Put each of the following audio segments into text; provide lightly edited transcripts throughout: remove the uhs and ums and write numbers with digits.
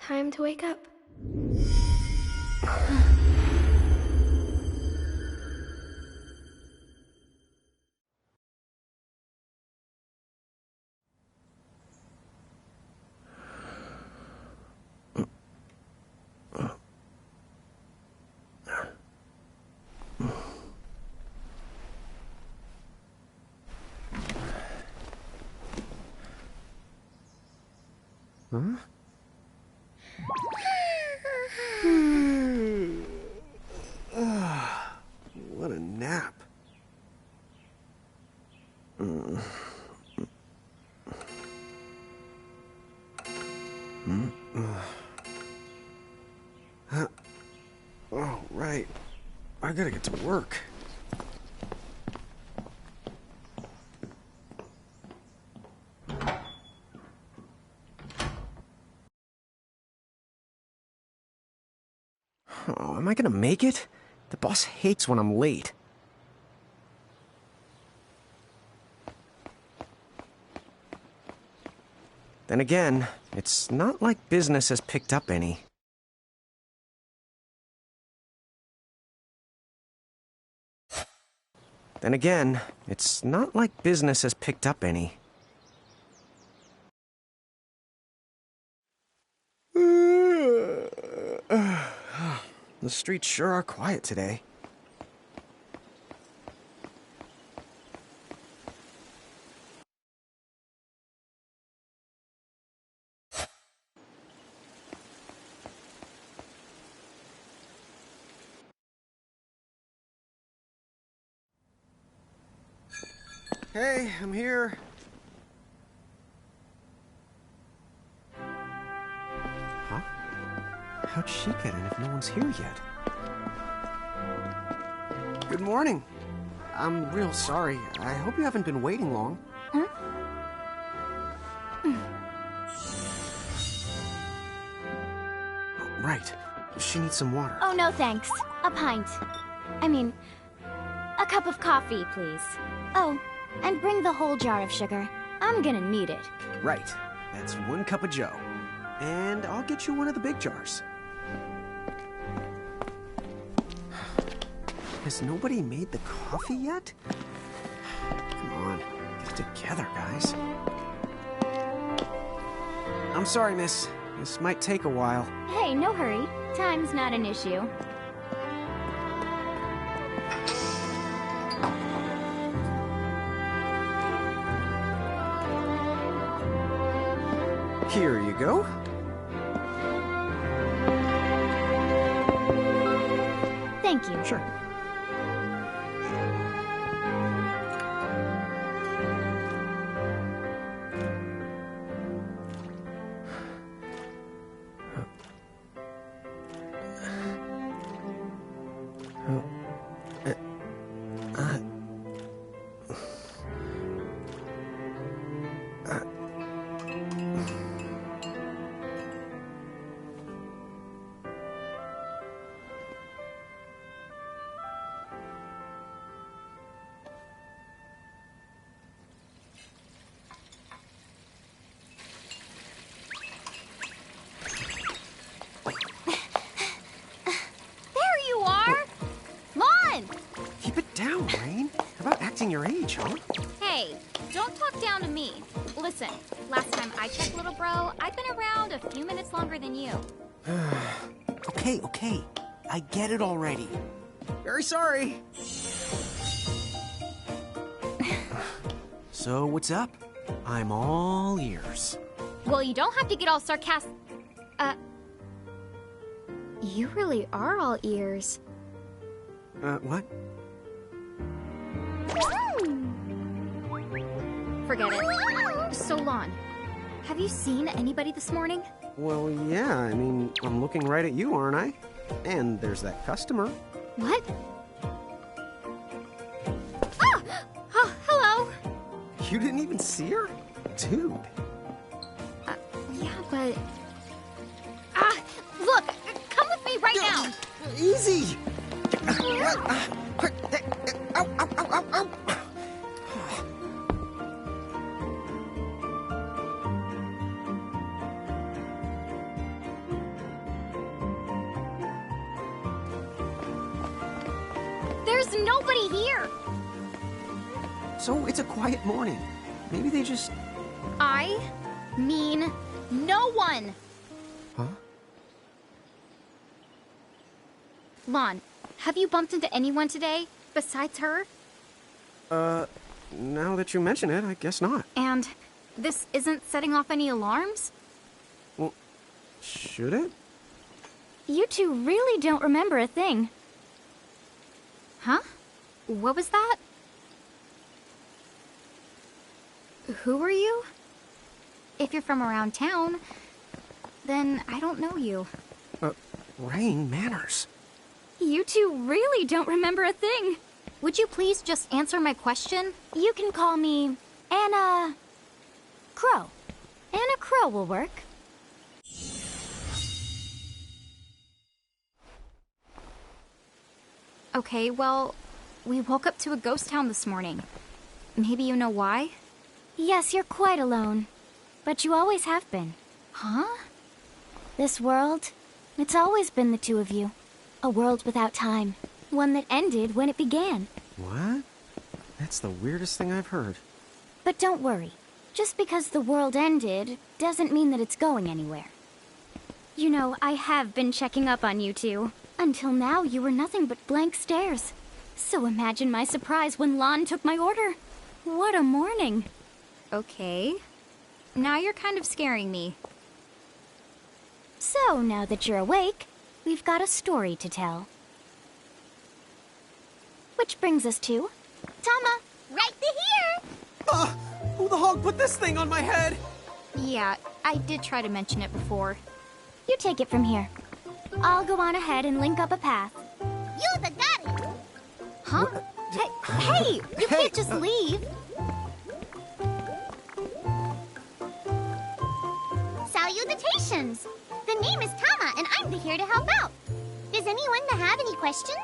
Time to wake up. Huh? What a nap. Oh, right. I gotta get to work. Oh, am I gonna make it? The boss hates when I'm late. Then again, it's not like business has picked up any. Then again, it's not like business has picked up any. The streets sure are quiet today. Hey, I'm here. Huh? How'd she get in if no one's here yet? Good morning. I'm real sorry. I hope you haven't been waiting long. Huh? Oh, right. She needs some water. Oh, no thanks. A pint. I mean, a cup of coffee, please. Oh, and bring the whole jar of sugar. I'm gonna need it. Right. That's 1 cup of joe. And I'll get you one of the big jars. Has nobody made the coffee yet? Come on, get it together, guys. I'm sorry, miss. This might take a while. Hey, no hurry. Time's not an issue. Here you go. Thank you. Sure. Your age, huh? Hey, don't talk down to me. Listen, last time I checked, little bro, I've been around a few minutes longer than you. Okay. I get it already. Very sorry. So, what's up? I'm all ears. Well, you don't have to get all sarcastic. You really are all ears. What? Forget it. Solon, have you seen anybody this morning? Well, yeah, I mean, I'm looking right at you, aren't I? And there's that customer. What? Ah! Oh, hello! You didn't even see her? Dude. Yeah, but... Look! Come with me right now! Easy! Ow, ow, ow, ow, ow! So it's a quiet morning. Maybe they just... I mean no one. Huh? Lon, have you bumped into anyone today besides her? Now that you mention it, I guess not. And this isn't setting off any alarms? Well, should it? You two really don't remember a thing. Huh? What was that? Who are you? If you're from around town, then I don't know you. Rain, manners. You two really don't remember a thing. Would you please just answer my question? You can call me Anna Crow. Anna Crow will work. Okay, well, we woke up to a ghost town this morning. Maybe you know why? Yes, you're quite alone. But you always have been. Huh? This world, it's always been the two of you. A world without time. One that ended when it began. What? That's the weirdest thing I've heard. But don't worry. Just because the world ended doesn't mean that it's going anywhere. You know, I have been checking up on you two. Until now, you were nothing but blank stares. So imagine my surprise when Lon took my order. What a morning. Okay. Now you're kind of scaring me. So, now that you're awake, we've got a story to tell. Which brings us to... Tama, right here! Who the hog put this thing on my head? Yeah, I did try to mention it before. You take it from here. I'll go on ahead and link up a path. You the got it! Huh? Hey, you can't just leave. Salutations! The name is Tama, and I'm here to help out. Does anyone have any questions?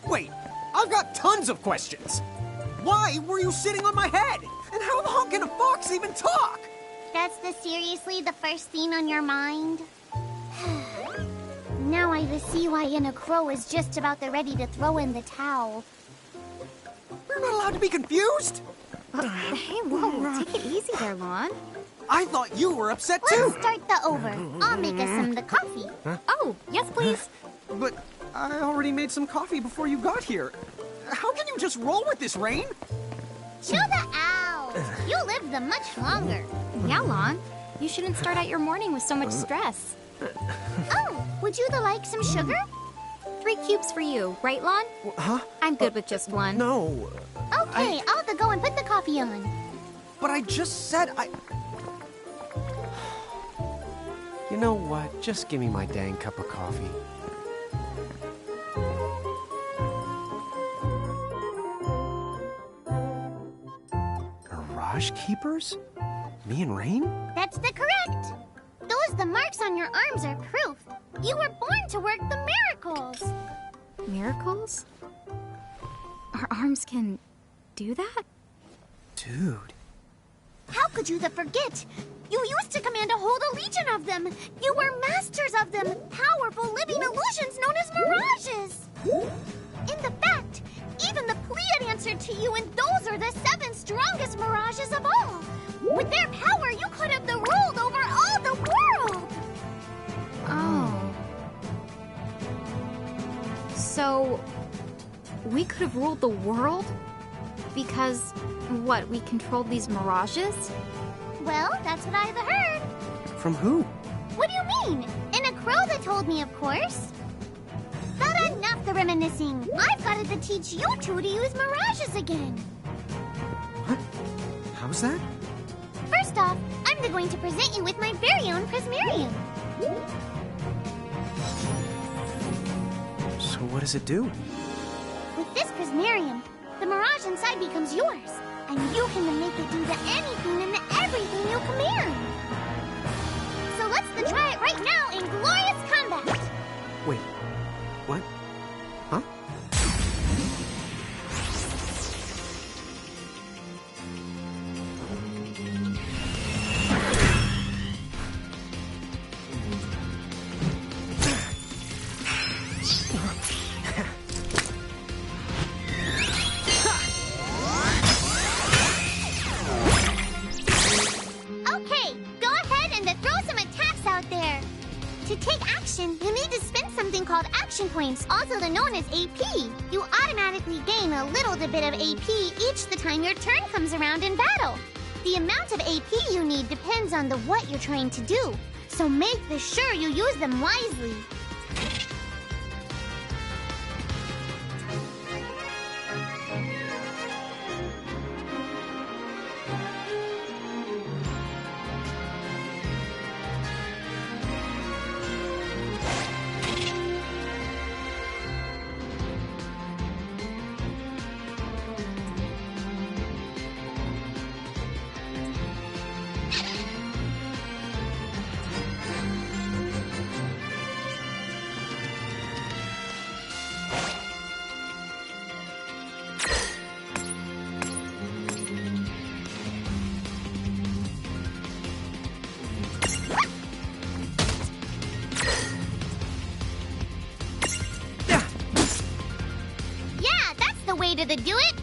Wait, I've got tons of questions. Why were you sitting on my head? And how the hell can a fox even talk? That's seriously the first thing on your mind? Now I see why Anna Crow is just about ready to throw in the towel. We're not allowed to be confused? Hey, whoa, take it easy there, Lon. I thought you were upset Let's too. start the over. I'll make us some the coffee. Oh, yes, please. But I already made some coffee before you got here. How can you just roll with this, Rain? Chill the out. You live the much longer. Yeah, Lon. You shouldn't start out your morning with so much stress. Oh, would you like some sugar? 3 cubes for you, right, Lon? Huh? I'm good with just one. No. Okay, I'll go and put the coffee on. But I just said I... You know what? Just give me my dang cup of coffee. Mirage Keepers? Me and Rain? That's correct. The marks on your arms are proof. You were born to work the miracles. Miracles? Our arms can do that? Dude. How could you forget? You used to command a whole legion of them. You were masters of them, powerful living illusions known as mirages. In the fact, even the Pleiad answered to you, and those are the 7 strongest mirages of all. With their power, you could have ruled over all the world. Oh. So, we could have ruled the world? Because, what, we controlled these mirages? Well, that's what I've heard. From who? What do you mean? In a crow that told me, of course. But enough the reminiscing. I've got to teach you two to use mirages again. What? How's that? First off, I'm going to present you with my very own Prismarium. So what does it do? With this Prismarium, the mirage inside becomes yours, and you can make it do anything and everything you command. So let's try it right now in glorious combat. Wait. What? Huh? accumulation points, also known as AP. You automatically gain a little bit of AP each the time your turn comes around in battle. The amount of AP you need depends on what you're trying to do, so make sure you use them wisely. Way to do it.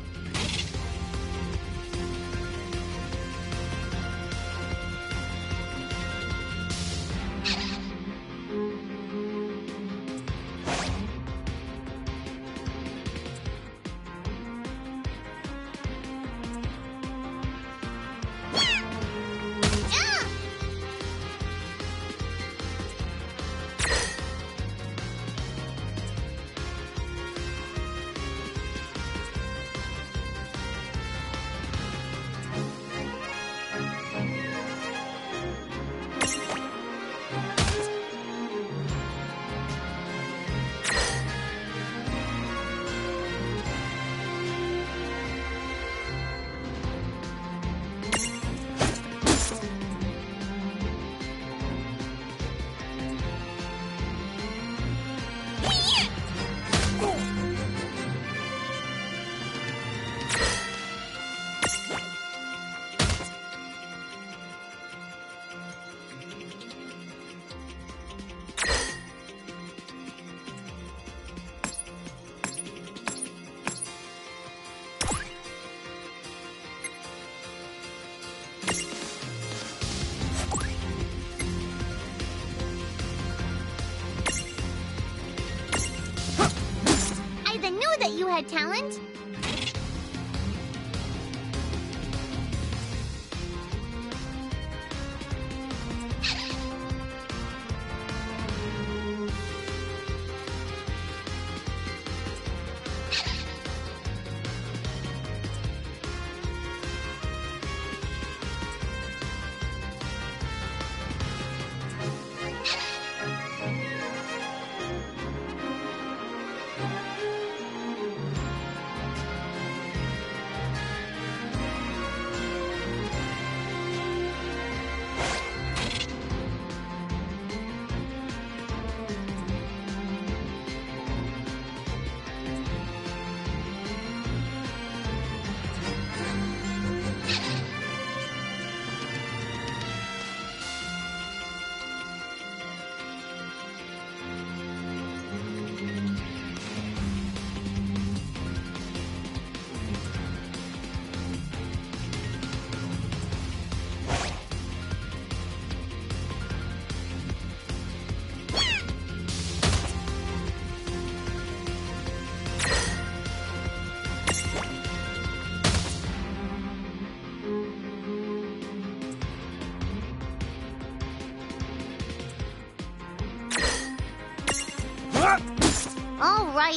You had talent?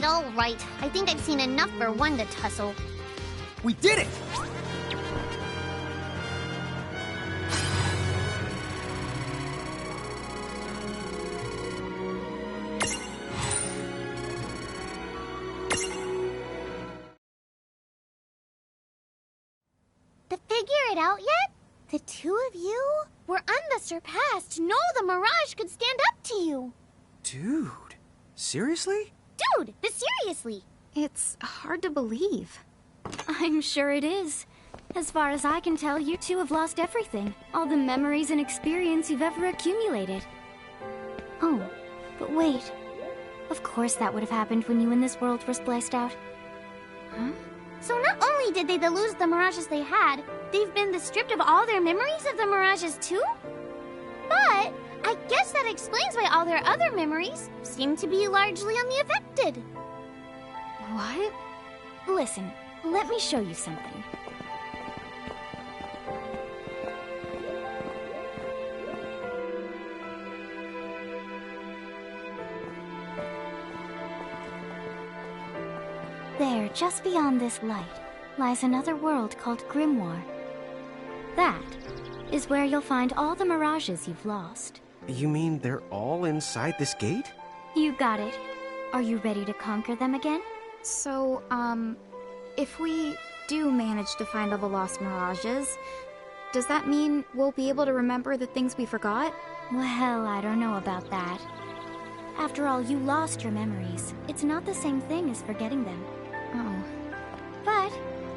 All right. I think I've seen enough for one to tussle. We did it! To figure it out yet? The two of you were unsurpassed. No, the Mirage could stand up to you. Dude, seriously? Dude, but seriously. It's hard to believe. I'm sure it is. As far as I can tell, you two have lost everything. All the memories and experience you've ever accumulated. Oh, but wait. Of course that would have happened when you and this world were spliced out. Huh? So not only did they lose the Mirages they had, they've been stripped of all their memories of the Mirages too? But I guess that explains why all their other memories seem to be largely unaffected. What? Listen, let me show you something. There, just beyond this light, lies another world called Grimoire. That is where you'll find all the mirages you've lost. You mean they're all inside this gate? You got it. Are you ready to conquer them again? So, if we do manage to find all the lost mirages, does that mean we'll be able to remember the things we forgot? Well, I don't know about that. After all, you lost your memories. It's not the same thing as forgetting them. Oh. But,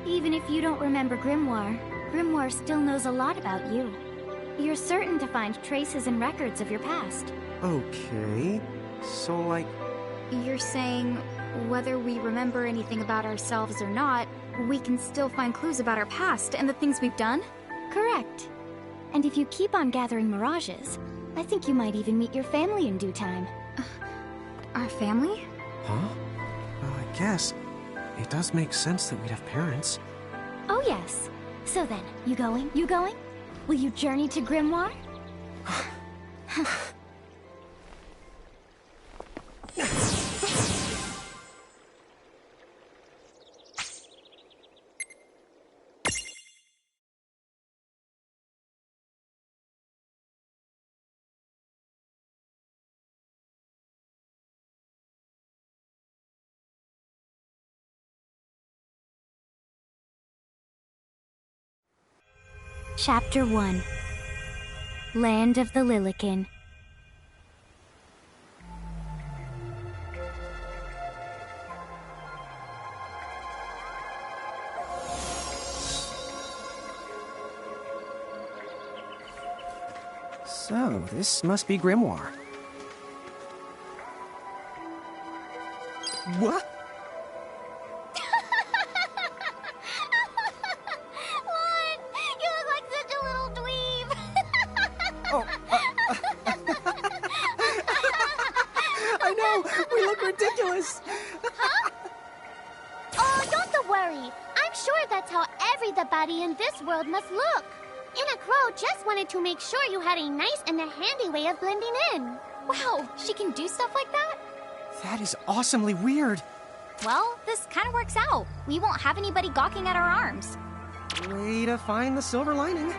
even if you don't remember Grimoire, Grimoire still knows a lot about you. You're certain to find traces and records of your past. Okay. So, like... You're saying whether we remember anything about ourselves or not, we can still find clues about our past and the things we've done? Correct. And if you keep on gathering mirages, I think you might even meet your family in due time. Our family? Huh? Well, I guess. It does make sense that we'd have parents. Oh yes. So then, you going? You going? Will you journey to Grimoire? Chapter 1. Land of the Lilican. So, this must be Grimoire. What? What? You look like such a little dweeb. Oh, I know! We look ridiculous! Oh, don't worry. I'm sure that's how everybody in this world must look. Inna Crow just wanted to make sure you had a nice and a handy way of blending in. Wow, she can do stuff like that? That is awesomely weird. Well, this kind of works out. We won't have anybody gawking at our arms. Way to find the silver lining.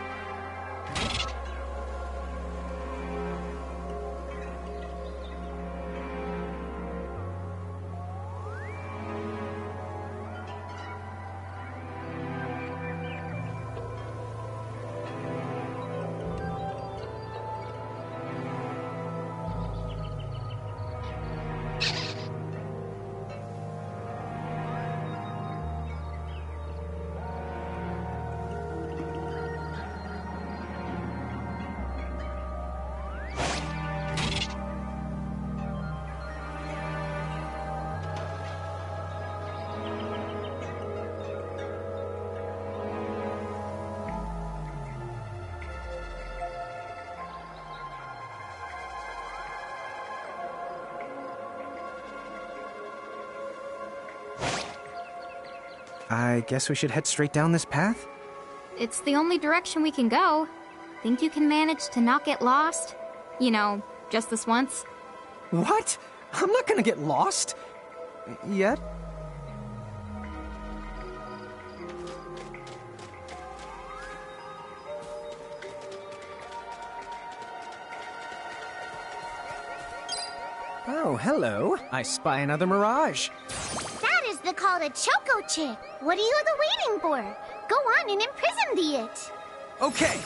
I guess we should head straight down this path? It's the only direction we can go. Think you can manage to not get lost? You know, just this once? What? I'm not gonna get lost. Yet? Oh, hello. I spy another mirage. That is the call to Choco Chick. What are you waiting for? Go on and imprison the it. Okay.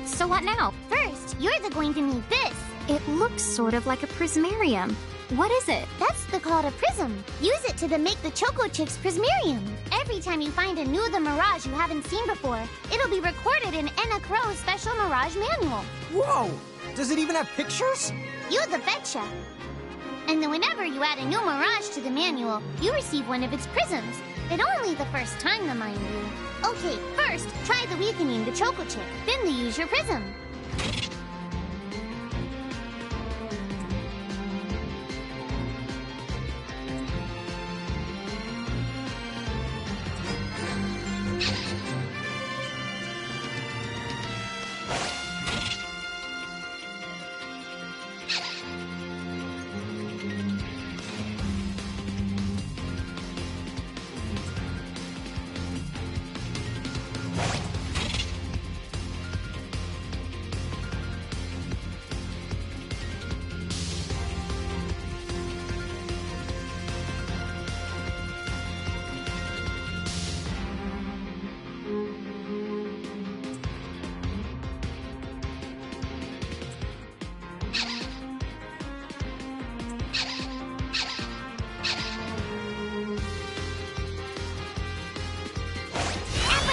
So what now? First, You're going to need this. It looks sort of like a prismarium. What is it? That's called a prism. Use it to make the Choco Chick's prismarium. Every time you find a new The Mirage you haven't seen before, it'll be recorded in Anna Crow's special Mirage manual. Whoa! Does it even have pictures? You the betcha. And then whenever you add a new Mirage to the manual, you receive one of its prisms. But only the first time, mind you. Okay, first, try the weakening the Choco Chick, then the use your prism.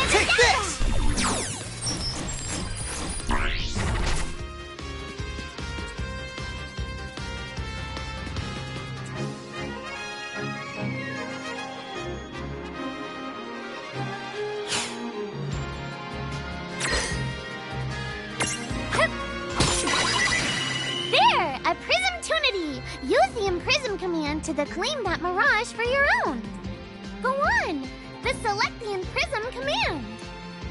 Take this! There! A Prism-tunity! Use the Imprism command to claim that Mirage for your own. Go on! The Select the Imprism command.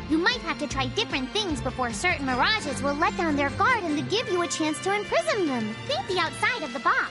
You might have to try different things before certain Mirages will let down their guard and to give you a chance to imprison them. Think the outside of the box.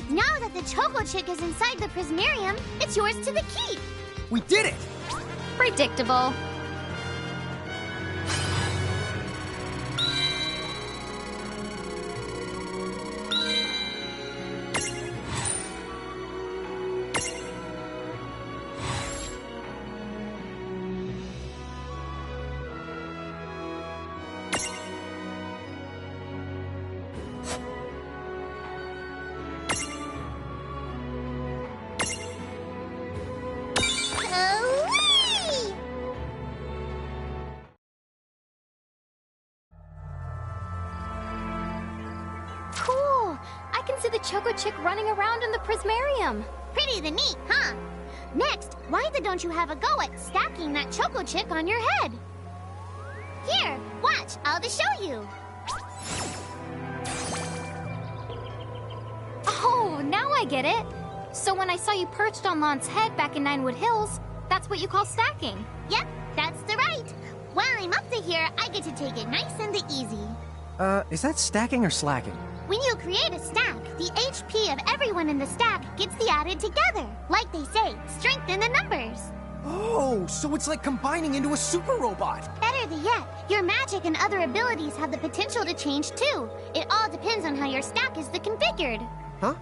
Now that the Choco Chick is inside the Prismarium, it's yours to the keep. We did it! Predictable. Cool! I can see the Choco Chick running around in the Prismarium. Pretty neat, huh? Next, why don't you have a go at stacking that Choco Chick on your head? Here, watch, I'll just show you. Oh, now I get it. So when I saw you perched on Lon's head back in Ninewood Hills, that's what you call stacking. Yep, that's the right. While I'm up to here, I get to take it nice and easy. Is that stacking or slacking? When you create a stack, the HP of everyone in the stack gets added together. Like they say, strengthen the numbers. Oh, so it's like combining into a super robot. Better yet, your magic and other abilities have the potential to change too. It all depends on how your stack is configured. Huh?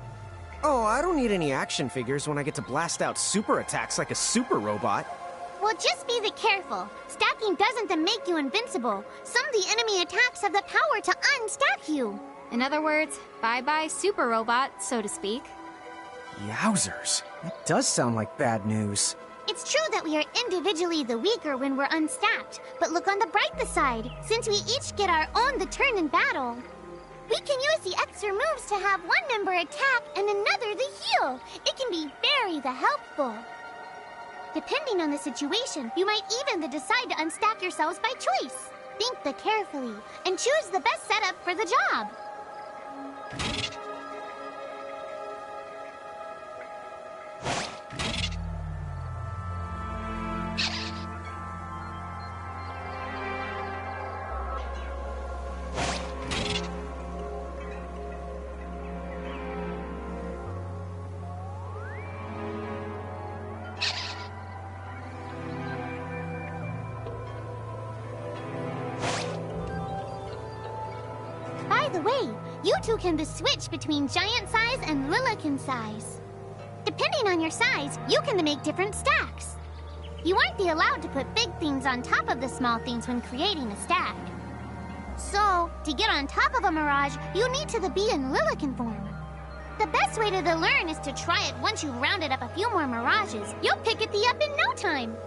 Oh, I don't need any action figures when I get to blast out super attacks like a super robot. Well, just be careful. Stacking doesn't make you invincible. Some of the enemy attacks have the power to unstack you. In other words, bye-bye super robot, so to speak. Yowzers. That does sound like bad news. It's true that we are individually the weaker when we're unstacked, but look on the bright side. Since we each get our own turn in battle, we can use the extra moves to have one member attack and another heal. It can be very helpful. Depending on the situation, you might even decide to unstack yourselves by choice. Think carefully and choose the best setup for the job. You two can switch between giant size and Lilican size. Depending on your size, you can make different stacks. You aren't allowed to put big things on top of the small things when creating a stack. So, to get on top of a mirage, you need to be in Lilican form. The best way to learn is to try it once you've rounded up a few more mirages. You'll pick it up in no time.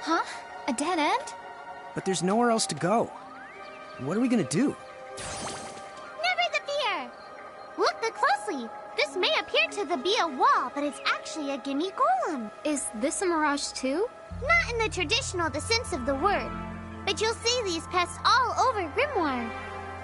Huh? A dead end? But there's nowhere else to go. What are we gonna do? Never the fear! Look closely. This may appear to be a wall, but it's actually a gimme golem. Is this a mirage too? Not in the traditional sense of the word, but you'll see these pests all over Grimoire.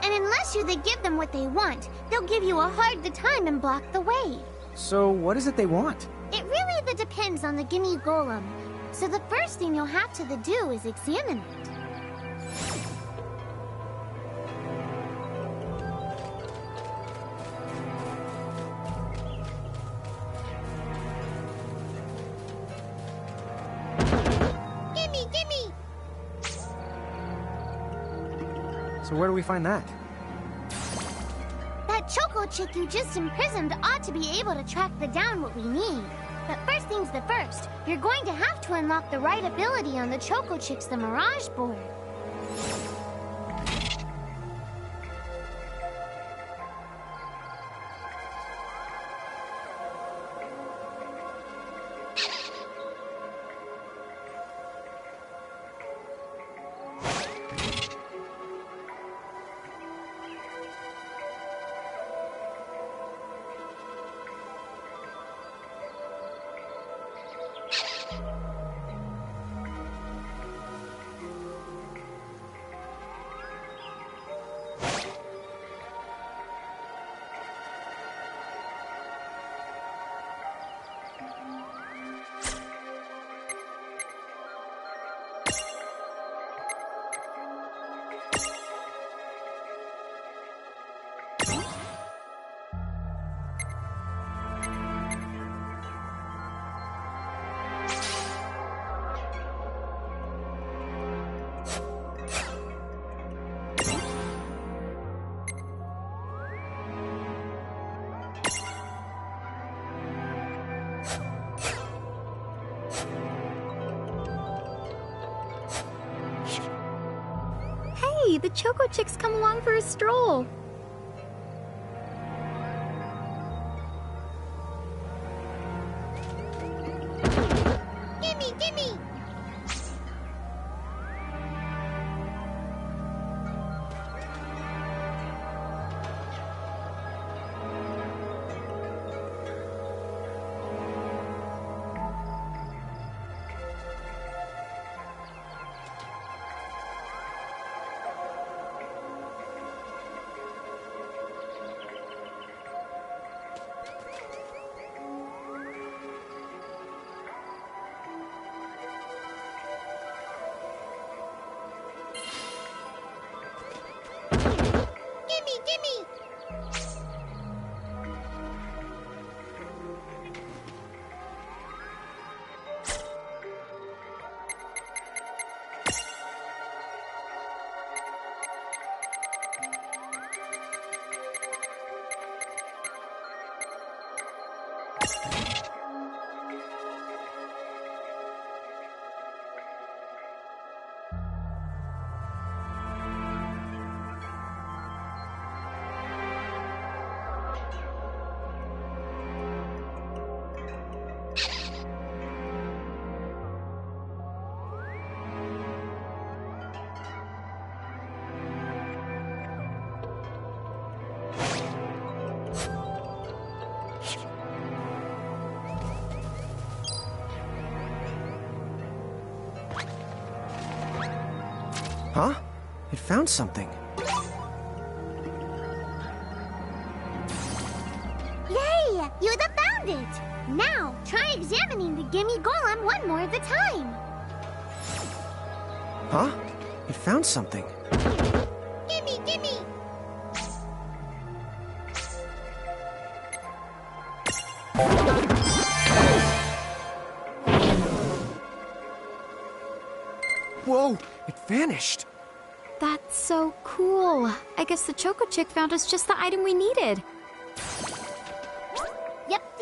And unless you give them what they want, they'll give you a hard time and block the way. So what is it they want? It really depends on the gimme golem. So the first thing you'll have to do is examine it. Gimme! So where do we find that? That Choco chick you just imprisoned ought to be able to track down what we need. But first things first, you're going to have to unlock the right ability on the Choco Chick's Mirage board. Hey, the Choco Chick's come along for a stroll. Gimme, gimme! Gimme, gimme! Huh? It found something. Yay! You found it! Now, try examining the Gimme Golem one more at a time. Huh? It found something. Gimme, gimme! Whoa! It vanished! That's so cool. I guess the Choco Chick found us just the item we needed. Yep.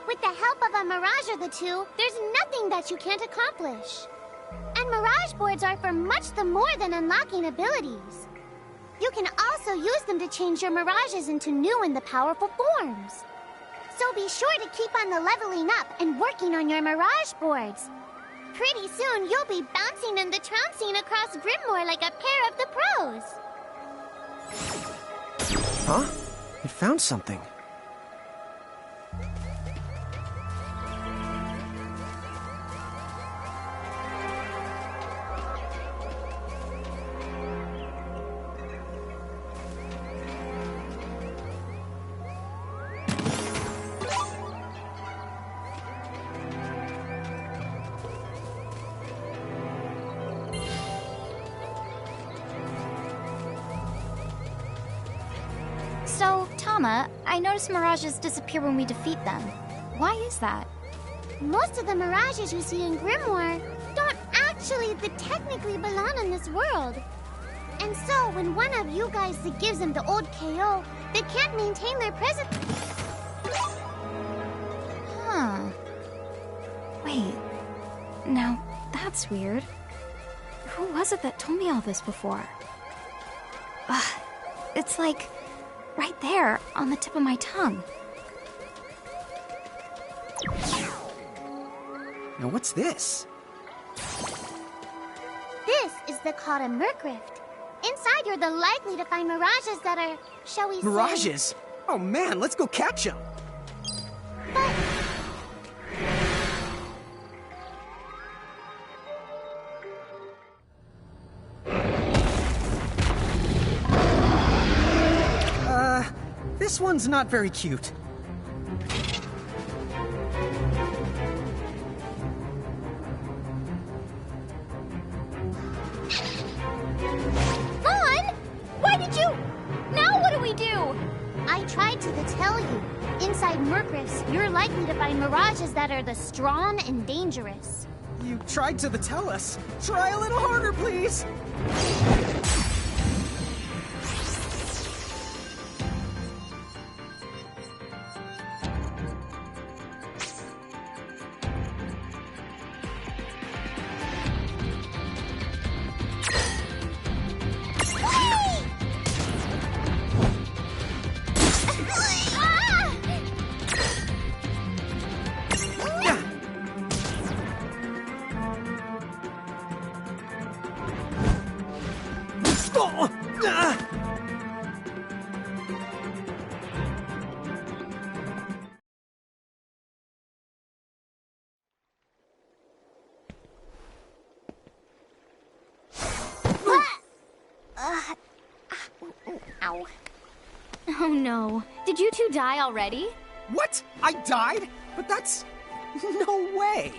With the help of a Mirage or the two, there's nothing that you can't accomplish. And Mirage boards are for much the more than unlocking abilities. You can also use them to change your Mirages into new and the powerful forms. So be sure to keep on the leveling up and working on your Mirage boards. Pretty soon, you'll be bouncing and the trouncing across Grimoire like a pair of the pros. Huh? It found something. So, Tama, I noticed Mirages disappear when we defeat them. Why is that? Most of the Mirages you see in Grimoire don't actually technically belong in this world. And so, when one of you guys gives them the old KO, they can't maintain their presence. Huh. Wait. Now, that's weird. Who was it that told me all this before? It's like right there on the tip of my tongue. Now what's this? This is the called a Merc Rift. Inside, you're the likely to find Mirages that are, shall we say... Mirages? Oh man, let's go catch them! But... This one's not very cute. Vaughn! Why did you... Now what do we do? I tried to tell you. Inside Merc Rifts, you're likely to find Mirages that are the strong and dangerous. You tried to tell us. Try a little harder, please! Ow. Oh no. Did you two die already? What? I died? But that's... no way.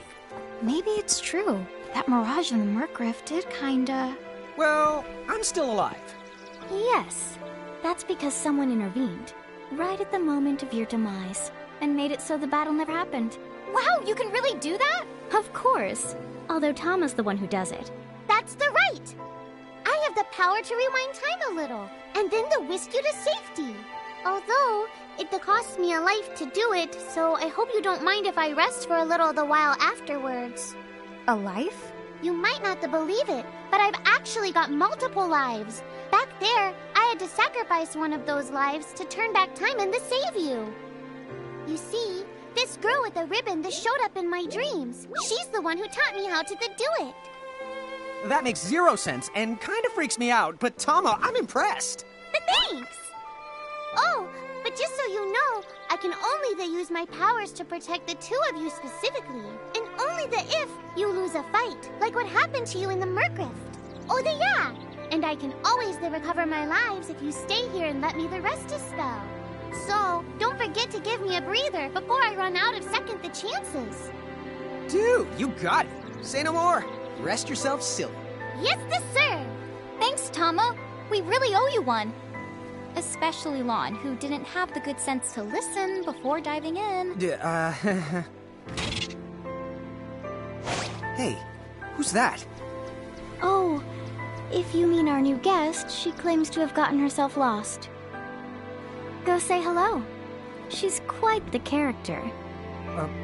Maybe it's true. That mirage in the Murkriff did kinda... Well, I'm still alive. Yes. That's because someone intervened, right at the moment of your demise, and made it so the battle never happened. Wow, you can really do that? Of course. Although Tama's the one who does it. That's the right. I have the power to rewind time a little, and then to whisk you to safety. Although, it costs me a life to do it, so I hope you don't mind if I rest for a little the while afterwards. A life? You might not believe it, but I've actually got multiple lives. Back there, I had to sacrifice one of those lives to turn back time and to save you. You see, this girl with the ribbon that showed up in my dreams, she's the one who taught me how to do it. That makes 0 sense and kind of freaks me out, but Tama, I'm impressed. Thanks! Oh, but just so you know, I can only use my powers to protect the two of you specifically, and only if you lose a fight, like what happened to you in the Murkriff. Oh, yeah! And I can always recover my lives if you stay here and let me rest a spell. So, don't forget to give me a breather before I run out of second the chances. Dude, you got it. Say no more. Rest yourself silly. Yes, sir! Thanks, Tama. We really owe you one. Especially Lon, who didn't have the good sense to listen before diving in. Hey, who's that? Oh, if you mean our new guest, she claims to have gotten herself lost. Go say hello. She's quite the character.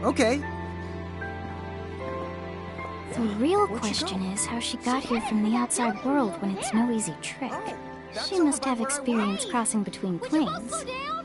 Okay. The real question is how she got here from the outside world when it's no easy trick. She must have experience crossing between planes. Down?